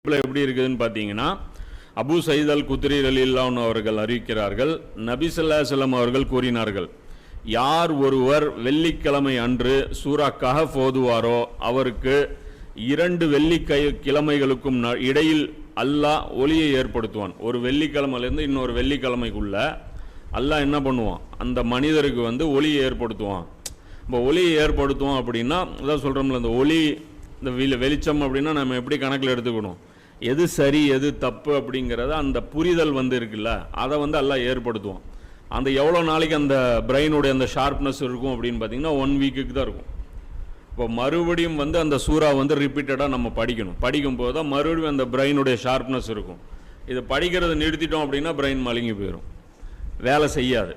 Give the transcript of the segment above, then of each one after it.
எப்படி இருக்குதுன்னு பார்த்தீங்கன்னா, அபு சயீத் அல் குத்ரி ரலியல்லாஹு அன்ஹு அவர்கள் அறிவிக்கிறார்கள், நபி ஸல்லல்லாஹு அலைஹி வஸல்லம் அவர்கள் கூறினார்கள், யார் ஒருவர் வெள்ளிக்கிழமை அன்று சூரா கஹஃப் ஓதுவாரோ அவருக்கு 2 வெள்ளிக்கிழமைகளுக்கும் இடையில் அல்லாஹ் ஒளியை ஏற்படுத்துவான். ஒரு வெள்ளிக்கிழமையிலேருந்து இன்னொரு வெள்ளிக்கிழமைக்குள்ள அல்லாஹ் என்ன பண்ணுவான், அந்த மனிதருக்கு ஒளியை ஏற்படுத்துவான். இப்போ ஒளியை ஏற்படுத்துவோம் அப்படின்னா அதான் சொல்கிறோம்ல, இந்த ஒளி இந்த வெளிச்சம் அப்படின்னா நம்ம எப்படி கணக்கில் எடுத்துக்கணும், எது சரி எது தப்பு அப்படிங்கிறத அந்த புரிதல் இருக்குல்ல, அதை அல்லாஹ் ஏற்படுத்துவோம். அந்த எவ்வளோ நாளைக்கு அந்த பிரெயினுடைய அந்த ஷார்ப்னஸ் இருக்கும் அப்படின்னு பார்த்தீங்கன்னா 1 வீக்குக்கு தான் இருக்கும். இப்போ மறுபடியும் அந்த சூறா ரிப்பீட்டடாக நம்ம படிக்கும்போது தான் மறுபடியும் அந்த பிரெயினுடைய ஷார்ப்னஸ் இருக்கும். இதை படிக்கிறத நிறுத்திட்டோம் அப்படின்னா பிரெயின் மழுங்கி போயிடும், வேலை செய்யாது.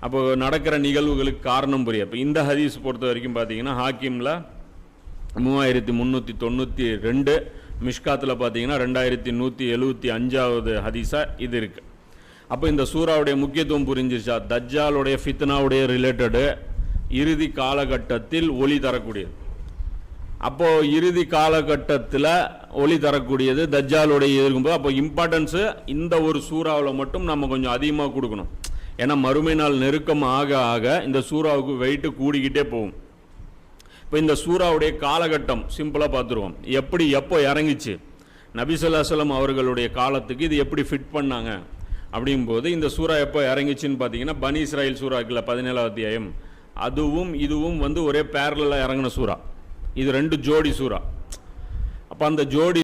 அப்போ நடக்கிற நிகழ்வுகளுக்கு காரணம் புரியும். இப்போ இந்த ஹதீஸ் பொறுத்த வரைக்கும் பார்த்தீங்கன்னா ஹாக்கிமில் 3392, மிஷ்காத்தில் பார்த்தீங்கன்னா 2175வது ஹதீஸாக இது இருக்குது. அப்போ இந்த சூறாவுடைய முக்கியத்துவம் புரிஞ்சிருச்சா? தஜ்ஜாலுடைய ஃபித்னாவுடைய ரிலேட்டடு இறுதி காலகட்டத்தில் ஒளி தரக்கூடியது. அப்போது இறுதி காலகட்டத்தில் ஒளி தரக்கூடியது தஜ்ஜாலுடைய இருக்கும்போது அப்போ இம்பார்ட்டன்ஸு இந்த ஒரு சூறாவில் மட்டும் நம்ம கொஞ்சம் அதிகமாக கொடுக்கணும். ஏன்னா மறுமை நாள் நெருக்கம் ஆக ஆக இந்த சூறாவுக்கு வெயிட்டு கூடிக்கிட்டே போகும். இப்போ இந்த சூறாவுடைய காலகட்டம் சிம்பிளாக பார்த்துருவோம். எப்போ இறங்கிச்சு, நபி ஸல்லல்லாஹு அலைஹி வஸல்லம் அவர்களுடைய காலத்துக்கு இது எப்படி ஃபிட் பண்ணாங்க அப்படிங்கும்போது இந்த சூறா எப்போ இறங்கிச்சின்னு பார்த்தீங்கன்னா பனி இஸ்ராயில் சூறா இருக்குல்ல 17வது அத்தியாயம், அதுவும் இதுவும் ஒரே பேரலாக இறங்கின சூறா. இது 2 ஜோடி சூறா. அப்போ அந்த ஜோடி